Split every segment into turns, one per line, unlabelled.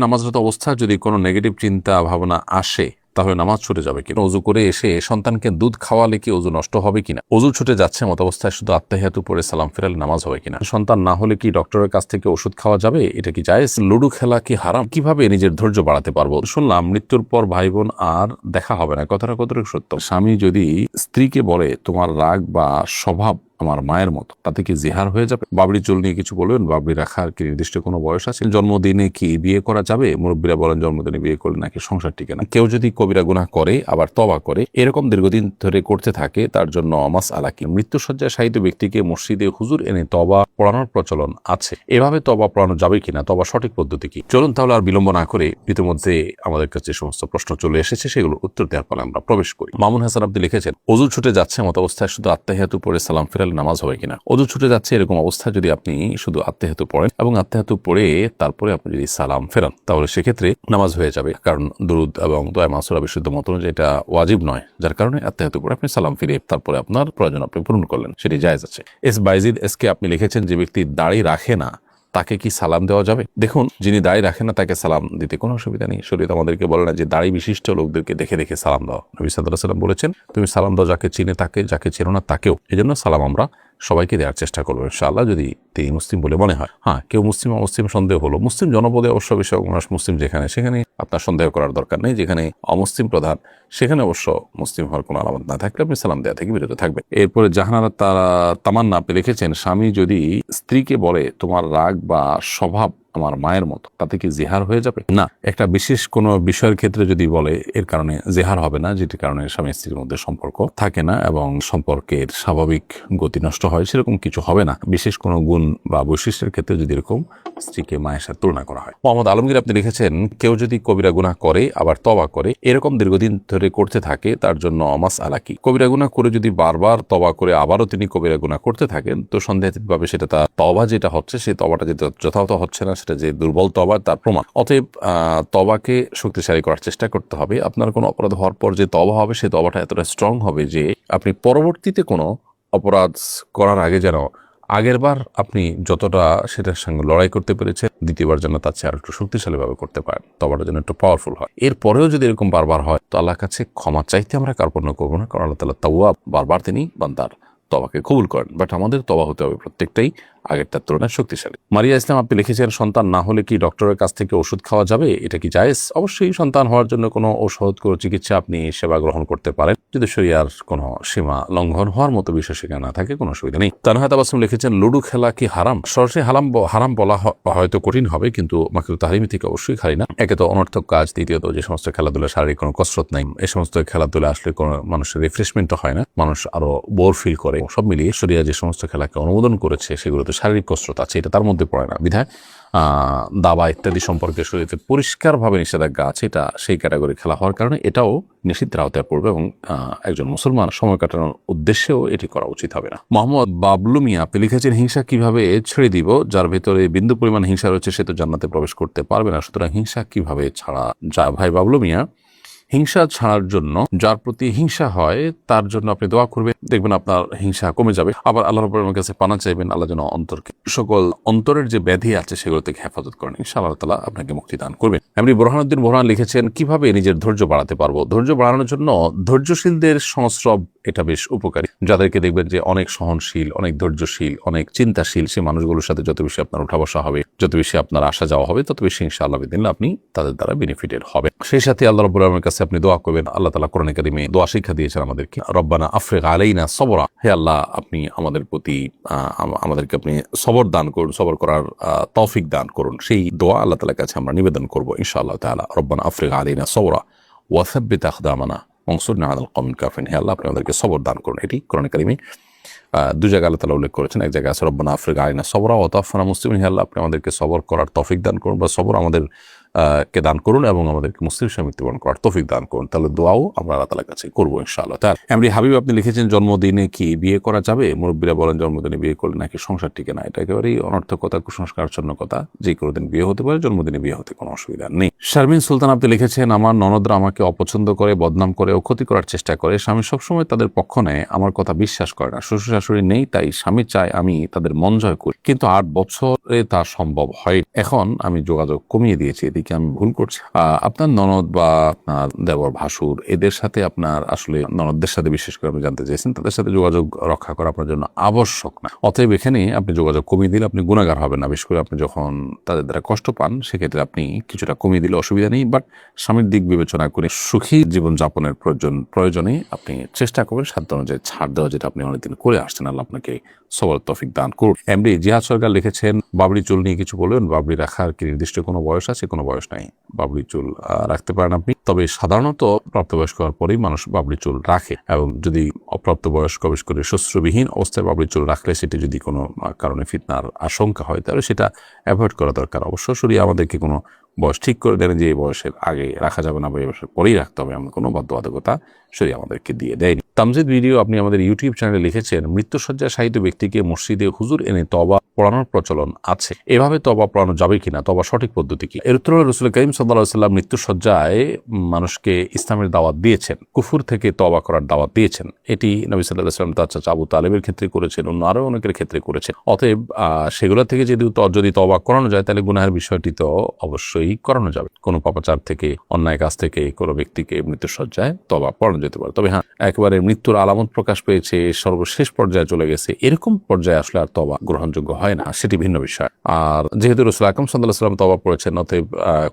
নামাজরত অবস্থা যদি কোনো নেগেটিভ চিন্তা ভাবনা আসে তাহলে নামাজ ছুটে যাবে কিনা, ওযু করে এসে সন্তানকে দুধ খাওয়ালে কি ওযু নষ্ট হবে কিনা, ওযু ছুটে যাচ্ছে মত অবস্থায় শুধু আত্তাহিয়াতু পড়ে সালাম ফেরালে নামাজ হবে কিনা, সন্তান না হলে কি ডক্টরের কাছ থেকে ওষুধ খাওয়া যাবে, এটা কি জায়েজ, লুডো খেলা কি হারাম, কিভাবে নিজের ধৈর্য বাড়াতে পারবো। শুনলাম মৃত্যুর পর ভাই বোন আর দেখা হবে না, কথাটা কতটুকু সত্য। স্বামী যদি স্ত্রীকে বলে তোমার রাগ বা স্বভাব আমার মায়ের মতো, তাতে কি জিহার হয়ে যাবে? বাবরি চুল নিয়ে কিছু বলবেন? বাবরি রাখার কি নির্দিষ্ট কোনো বয়স আছে? জন্মদিনে কি বিয়ে করা যাবে? মুরব্বীরা বলেন জন্মদিনে বিয়ে করলে নাকি সংসার টিকে না। কেউ যদি কবিরা গুনাহ করে আবার তওবা করে এরকম দীর্ঘদিন ধরে করতে থাকে, তার জন্য মাসআলা কি? মৃত্যুসজ্জায় শায়িত ব্যক্তিকে মসজিদে হুজুর এনে তওবা পড়ানোর প্রচলন আছে, এভাবে তওবা পড়ানো যাবে কিনা, তওবা সঠিক পদ্ধতি কি? চলুন তাহলে আর বিলম্ব না করে ইতিমধ্যে আমাদের কাছে সমস্ত প্রশ্ন চলে এসেছে, সেগুলো উত্তর দেওয়ার পর আমরা প্রবেশ করি। মামুন হাসান আপনি লিখেছেন, ওযু ছুটে যাচ্ছে মত অবস্থায় শুধু আত্তাহিয়াতু পড়ে সালাম ফেরালে নামাজ হবে কিনা। ওযু ছুটে যাচ্ছে এরকম অবস্থায় যদি আপনি শুধু আত্তাহিয়াতু পড়েন এবং আত্তাহিয়াতু পড়ে তারপরে আপনি যদি সালাম ফেরান, তাহলে সেক্ষেত্রে নামাজ হয়ে যাবে, কারণ দুরুদ এবং দোয়া মাসুরা বিশুদ্ধ মত অনুযায়ী এটা ওয়াজিব নয়, যার কারণে আত্তাহিয়াতু পড়ে আপনি সালাম ফিরে তারপরে আপনার প্রয়োজন আপনি পূরণ করলেন, সেটি জায়েজ আছে। এস বাইজিদ এসকে আপনি লিখেছেন, যে ব্যক্তি দাড়ি রাখে না তাকে কি সালাম দেওয়া যাবে? দেখুন, যিনি দাড়ি রাখেন না তাকে সালাম দিতে কোনো অসুবিধা নেই। শরীয়ত আমাদেরকে বলে না যে দাড়ি বিশিষ্ট লোকদেরকে দেখে দেখে সালাম দাও। নবী সাল্লাল্লাহু আলাইহি ওয়াসাল্লাম বলেছেন, তুমি সালাম দাও যাকে চিনে তাকে, যাকে চেনো না তাকেও। এজন্য সালাম আমরা সবাইকে দেওয়ার চেষ্টা করবো ইনশাআল্লাহ, যদি তিনি মুসলিম বলে মনে হয়। হ্যাঁ, কেউ মুসলিম অমুসলিম সন্দেহ হলো, মুসলিম জনপদে অবশ্য বিষয় মানুষ মুসলিম যেখানে, সেখানে আপনার সন্দেহ করার দরকার নেই। যেখানে অমুসলিম প্রধান সেখানে অবশ্য মুসলিম হওয়ার কোনো আলামত না থাকলে আপনি সালাম দেওয়া থেকে বিরত থাকবেন। এরপরে জাহানারা তামান্না আপনি লিখেছেন, স্বামী যদি স্ত্রীকে বলে তোমার রাগ বা স্বভাব আমার মায়ের মতো, তাতে কি জিহার হয়ে যাবে? না, একটা বিশেষ কোনো বিষয়ের ক্ষেত্রে যদি বলে এর কারণে জিহার হবে না, যেটির কারণে স্বামী স্ত্রীর মধ্যে সম্পর্ক থাকে না এবং সম্পর্কের স্বাভাবিক গতি নষ্ট হয়, সেরকম কিছু হবে না। বিশেষ কোনো গুণ বা বৈশিষ্ট্যের ক্ষেত্রে যদি এরকম স্ত্রীকে মায়ের সাথে তুলনা করা হয়। মোহাম্মদ আলমগীর আপনি লিখেছেন, কেউ যদি কবিরা গুনাহ করে আবার তওবা করে এরকম দীর্ঘদিন ধরে করতে থাকে, তার জন্য মাসআলা কি? কবিরা গুনাহ করে যদি বারবার তওবা করে আবারও তিনি কবিরা গুনাহ করতে থাকেন, তো সন্দেহাতীতভাবে সেটা তার তওবা যেটা হচ্ছে, সেই তওবাটা যেটা যথাযথ হচ্ছে না, সেটা যে দুর্বল তওবা তার প্রমাণ। অতএব তওবাকে শক্তিশালী করার চেষ্টা করতে হবে। আপনার কোনো অপরাধ হওয়ার পর যে তওবা হবে, সেই তওবাটা এতটা স্ট্রং হবে যে আপনি পরবর্তীতে কোনো অপরাধ করার আগে যেন আগেরবার আপনি যতটা সেটার সঙ্গে লড়াই করতে পেরেছেন, দ্বিতীয়বার যেন তার চেয়ে আর একটু শক্তিশালীভাবে করতে পারেন, তওবাটা যেন একটু পাওয়ারফুল হয়। এরপরেও যদি এরকম বারবার হয়, তো আল্লাহর কাছে ক্ষমা চাইতে আমরা কার্পণ্য করবো না, কারণ আল্লাহ তাআলা তাওয়াব, বারবার তিনি বান্দার তওবাকে কবুল করেন। বাট আমাদের তওবা হতে হবে প্রত্যেকটাই আগেরটার তুলনায় শক্তিশালী। মারিয়া ইসলাম আপনি লিখেছেন, সন্তান না হলে কি ডক্টরের কাছ থেকে ওষুধ খাওয়া যাবে, এটা কি জায়েজ? অবশ্যই সন্তান হওয়ার জন্য কোনো ঔষধ, কোনো চিকিৎসা আপনি সেবা গ্রহণ করতে পারেন, যদি শরিয়ার কোনো সীমা লঙ্ঘন হওয়ার মতো বিষয় সেখানে না থাকে, কোনো অসুবিধা নেই। তানহা তাবাসসুম লিখেছেন, লুডো খেলা কি হারাম? সরাসরি হারাম বলা হয়তো কঠিন হবে, কিন্তু মাকরুহ তাহরিমি থেকে অবশ্যই খালি না। একে তো অনর্থক কাজ, দ্বিতীয়ত যে সমস্ত খেলাধুলা শারীরিক কোনো কসরত নাই, এই সমস্ত খেলাধুলা আসলে কোনো মানুষের রিফ্রেশমেন্টও হয় না, মানুষ আরো বোর ফিল করে। সব মিলিয়ে শরিয়া যে সমস্ত খেলাকে অনুমোদন করেছে সেগুলোতে শারীরিক কসরত আছে, এটা তার মধ্যে পড়ে না। বিধায় দাবা ইত্যাদি সম্পর্কে শরীয়তে পরিষ্কারভাবে নিষেধাজ্ঞা আছে, এটা সেই ক্যাটাগরি খেলা হওয়ার কারণে এটাও নিষিদ্ধের আওতায় পড়বে এবং একজন মুসলমান সময় কাটানোর উদ্দেশ্যেও এটি করা উচিত হবে না। মোহাম্মদ বাবলু মিয়া আপনি লিখেছেন, হিংসা কিভাবে ছেড়ে দিব? যার ভেতরে বিন্দু পরিমাণ হিংসা রয়েছে সে তো জান্নাতে প্রবেশ করতে পারবে না, সুতরাং হিংসা কিভাবে ছাড়া যায়? ভাই বাবলু মিয়া, হিংসা ছাড়ার জন্য যার প্রতি হিংসা হয় তার জন্য আপনি দোয়া করবেন, দেখবেন আপনার হিংসা কমে যাবে। আবার আল্লাহ রাব্বুল আলামিনের কাছে পানা চাইবেন, আল্লাহ যেন অন্তরকে, সকল অন্তরের যে ব্যাধি আছে সেগুলো থেকে হেফাজত করেন, ইনশাআল্লাহ তাআলা আপনাকে মুক্তি দান করবেন। এমনি বুরহানুদ্দিন বুরহান লিখেছেন, কিভাবে নিজের ধৈর্য বাড়াতে পারবো? ধৈর্য বাড়ানোর জন্য ধৈর্যশীলদের সংস্রব এটা বেশ উপকারী। যাদেরকে দেখবেন যে অনেক সহনশীল, অনেক ধৈর্যশীল, অনেক চিন্তাশীল, সেই মানুষগুলোর সাথে যত বেশি আপনার উঠা বসা হবে, যত বেশি আপনার আসা যাওয়া হবে, তত বেশি ইনশাআল্লাহ বিদিনিল্লাহ আপনি তাদের দ্বারা বেনিফিটেড হবেন। সেই সাথে আল্লাহ রাব্বুল আলামিনের কাছে আপনি দোয়া করবেন। আল্লাহ তাআলা কোরআনে কারিমে দোয়া শিক্ষা দিয়েছেন আমাদেরকে, রব্বানা আফরিগ আলাইনা সবরা, হে আল্লাহ আপনি আমাদের প্রতি আমাদেরকে আপনি সবর দান করুন, সবর করার তৌফিক দান করুন। সেই দোয়া আল্লাহ তাআলার কাছে আমরা নিবেদন করব ইনশাআল্লাহ তাআলা। রব্বানা আফরিগ আলাইনা সবরা ওয়া সাব্বিত আকদামানা ওয়ানসুরনা আলাল কওমিল কাফিরিন, হে আল্লাহ আপনি আমাদেরকে সবর দান করুন। এটি কোরআনে কারিমে দুই জায়গায় আল্লাহ তাআলা উল্লেখ করেছেন। এক জায়গায় আছে রব্বানা আফরিগ আলাইনা সবরা ওয়া তাওফানা মুসলিমিন, হে আল্লাহ আপনি আমাদেরকে সবর করার তৌফিক দান করুন, বা সবর আমাদের কে দান করুন এবং আমাদেরকে মুসলিম হিসেবে মৃত্যুবরণ করার তৌফিক দান করুন। তাহলে দোয়াও আমরা আল্লাহ তাআলার কাছে করবো ইনশাআল্লাহ। তার এমনি হাবিব আপনি লিখেছেন, জন্মদিনে কি বিয়ে করা যাবে? মুরব্বীরা বলেন জন্মদিনে বিয়ে করলে নাকি সংসার টিকে না, এটা একেবারেই অনর্থকতা, কুসংস্কারাচ্ছন্ন কথা। যে কোনো দিন বিয়ে হতে পারে, জন্মদিনে বিয়ে হতে কোনো অসুবিধা নেই। শারমিন সুলতান আপনি লিখেছেন, আমার ননদরা আমাকে অপছন্দ করে, বদনাম করে ও ক্ষতি করার চেষ্টা করে। স্বামী সবসময় তাদের পক্ষ নেয়, আমার কথা বিশ্বাস করে না। শ্বশুর শাশুড়ি নেই, তাই স্বামী চায় আমি তাদের মন জয় করি, কিন্তু 8 বছরে তা সম্ভব হয়। এখন আমি যোগাযোগ কমিয়ে দিয়েছি, এদিকে কি আমি ভুল করছি? আপনার ননদ বা আপনার দেবর ভাসুর এদের সাথে আপনার আসলে ননদদের সাথে বিশেষ করে আপনি জানতে চাইছেন, তাদের সাথে যোগাযোগ রক্ষা করা আপনার জন্য আবশ্যক না। অতএব এখানে আপনি যোগাযোগ কমিয়ে দিলে আপনি গুনাহগার হবেন না। বিশেষ করে আপনি যখন তাদের দ্বারা কষ্ট পান সেক্ষেত্রে আপনি কিছুটা কমিয়ে দিলে অসুবিধা নেই, বাট স্বামীর দিক বিবেচনা করে সুখী জীবনযাপনের প্রয়োজনে আপনি চেষ্টা করবেন সাধ্য অনুযায়ী ছাড় দেওয়া, যেটা আপনি অনেকদিন করে আসছেন। আল্লাহ আপনাকে সবর তৌফিক দান করুন। এমডি জিহাদ সরকার লিখেছেন, বাবরি চুল নিয়ে কিছু বলবেন। বাবরি রাখার কি নির্দিষ্ট কোনো বয়স আছে? কোনো বয়স নাই। বাবরি চুল রাখতে পারেন আপনি, তবে সাধারণত প্রাপ্তবয়স্ক হওয়ার পরেই মানুষ বাবরি চুল রাখে, এবং যদি অপ্রাপ্তবয়স্ক বিশেষ করে শ্বশ্রবিহীন অবস্থায় বাবরি চুল রাখলে সেটি যদি কোনো কারণে ফিতনার আশঙ্কা হয় তাহলে সেটা অ্যাভয়েড করা দরকার। অবশ্য শরীয়ত আমাদেরকে কোনো বয়স ঠিক করে দেন যে এই বয়সের আগে রাখা যাবে না বা এই বয়সের পরেই রাখতে হবে, এমন কোনো বাধ্যবাধকতা শরীয়ত আমাদেরকে দিয়ে দেয়নি। তামজিদ ভিডিও আপনি আমাদের ইউটিউব চ্যানেলে লিখেছেন, মৃত্যুশয্যায় শায়িত ব্যক্তিকে মসজিদে হুজুর এনে তওবা পড়ানোর প্রচলন আছে, এভাবে তওবা পড়ানো যাবে কিনা? তওবা সঠিক পদ্ধতি কি? এর উত্তরে রাসূল করিম সাল্লাল্লাহু আলাইহি ওয়াসাল্লাম মৃত্যুশয্যায় মানুষকে ইসলামের দাওয়াত দিয়েছেন, কুফর থেকে তওবা করার দাওয়াত দিয়েছেন। এটি নবী সাল্লাল্লাহু আলাইহি ওয়াসাল্লাম তার চাচা আবু তালেবের ক্ষেত্রে করেছেন, অন্য আরো অনেকের ক্ষেত্রে করেছেন। অতএব সেগুলো থেকে যদি তওবা করানো যায় তাহলে গুনাহের বিষয়টি তো অবশ্যই করানো যাবে। কোনো পাপাচার থেকে, অন্যায় কাজ থেকে কোনো ব্যক্তিকে মৃত্যুশয্যায় তওবা পড়ানো যেতে পারে। তবে হ্যাঁ, একেবারে মৃত্যুর আলামত প্রকাশ পেয়েছে, সর্বশেষ পর্যায়ে চলে গেছে, এরকম পর্যায়ে আসলে আর তওবা গ্রহণযোগ্য হয় না, সেটি ভিন্ন বিষয়। আর যেহেতু রাসূল আকরাম সাল্লাল্লাহু আলাইহি ওয়াসাল্লাম তওবা পড়েছেন, অতএব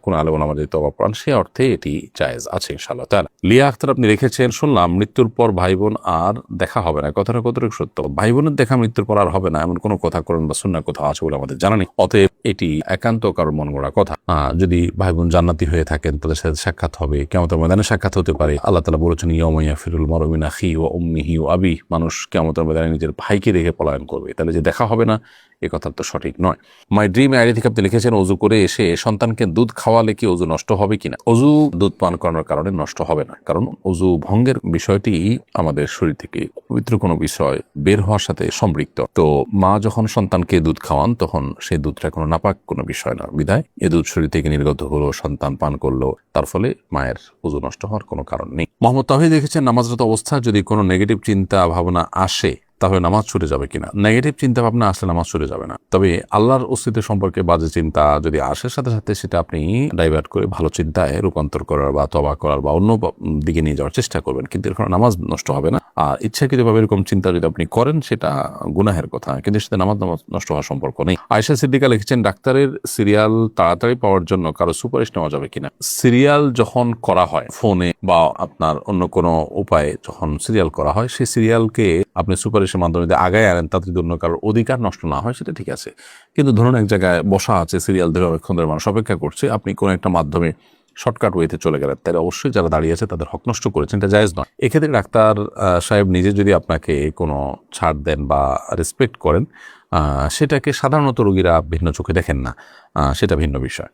কোন আলেম ওলামা যদি তওবা পড়ান সে অর্থে এটি জায়েজ আছে ইনশাআল্লাহ তাআলা। লিয়া আখতার আপনি লিখেছেন, শুনলাম মৃত্যুর পর ভাই বোন আর দেখা হবে না, কথাটা কতটুকু সত্য? ভাই বোনের দেখা মৃত্যুর পর আর হবে না এমন কোনো কথা কোরআন বা সুন্নাহ কোথাও আছে বলে আমাদের জানা নেই। অতএব এটি একান্ত কারোর মন গড়া কথা। যদি ভাই বোন জান্নাতি হয়ে থাকেন তাদের সাথে সাক্ষাৎ হবে, কিয়ামতের ময়দানে সাক্ষাৎ হতে পারে। আল্লাহ তাআলা বলেছেন, ইয়াউমা ইয়াফিরুল মারউ মিন আখিহি ওয়া উম্মিহি ওয়া আবিহি, মানুষ কিয়ামতের ময়দানে নিজের ভাইকে রেখে পলায়ন করবে। তাহলে যে দেখা হবে না এ কথা তো সঠিক নয়। মাই ড্রিম আইডি থেকে আপনি লিখেছেন, অজু করে এসে সন্তানকে দুধ খাওয়ালে কি অজু নষ্ট হবে কিনা? অজু দুধ পান করানোর কারণে নষ্ট হবে না, কারণ অজু ভঙ্গের বিষয়টি আমাদের শরীর থেকে পবিত্র কোনো বিষয় বের হওয়ার সাথে সম্পৃক্ত। তো মা যখন সন্তানকে দুধ খাওয়ান তখন সেই দুধটা কোনো নাপাক কোনো বিষয় না, বিধায় এ দুধ শরীর থেকে নির্গত হলো, সন্তান পান করলো, তার ফলে মায়ের অজু নষ্ট হওয়ার কোনো কারণ নেই। মোহাম্মদ তাওহীদ দেখেছেন, নামাজরত অবস্থা যদি কোনো নেগেটিভ চিন্তা ভাবনা আসে তাহলে নামাজ ছুটে যাবে কিনা? নেগেটিভ চিন্তা ভাবনা আসলে নামাজ ছুটে যাবে না, তবে আল্লাহর অস্তিত্ব সম্পর্কে বাজে চিন্তা যদি আসে সাথে সাথে সেটা আপনি ডাইভার্ট করে ভালো চিন্তায় রূপান্তর করার বা তওবা করার বা অন্য দিকে নিয়ে যাওয়ার চেষ্টা করবেন, কিন্তু এর নামাজ নষ্ট হবে না। আর ইচ্ছাকৃতভাবে এরকম চিন্তা যদি আপনি করেন সেটা গুনাহের কথা, কিন্তু সেটা নামাজ নষ্ট হওয়ার সম্পর্ক নেই। আয়েশা সিদ্দিকা লিখেছেন, ডাক্তারের সিরিয়াল তাড়াতাড়ি পাওয়ার জন্য কারো সুপারিশ নেওয়া যাবে কিনা? সিরিয়াল যখন করা হয় ফোনে বা আপনার অন্য কোনো উপায়ে, যখন সিরিয়াল করা হয় সেই সিরিয়ালকে আপনি সুপারিশের মাধ্যমে যদি আগায় আনেন তাতে যদি অন্য কারোর অধিকার নষ্ট না হয় সেটা ঠিক আছে। কিন্তু ধরুন এক জায়গায় বসা আছে, সিরিয়াল ধরে অনেকক্ষণ ধরে মানুষ অপেক্ষা করছে, আপনি কোনো একটা মাধ্যমে শর্টকাট ওয়েতে চলে গেলেন, তাহলে অবশ্যই যারা দাঁড়িয়ে আছে তাদের হক নষ্ট করেছেন, এটা জায়েজ নয়। এক্ষেত্রে ডাক্তার সাহেব নিজে যদি আপনাকে কোনো ছাড় দেন বা রেসপেক্ট করেন, সেটাকে সাধারণত রোগীরা ভিন্ন চোখে দেখেন না, সেটা ভিন্ন বিষয়।